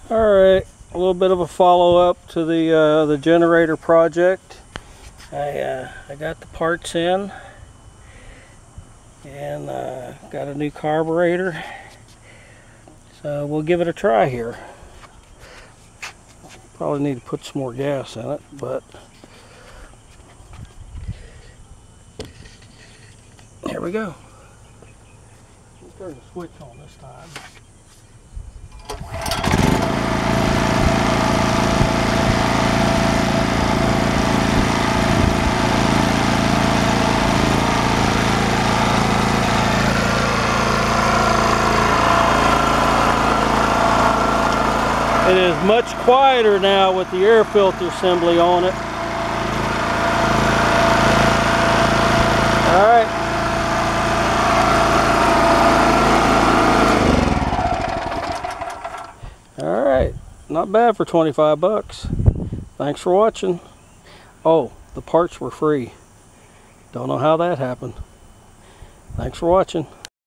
Alright, a little bit of a follow-up to the generator project. I got the parts in and got a new carburetor, so we'll give it a try here. Probably need to put some more gas in it, but here we go. We'll turn the switch on this time. It is much quieter now with the air filter assembly on it. Alright. Alright. Not bad for 25 bucks. Thanks for watching. Oh, the parts were free. Don't know how that happened. Thanks for watching.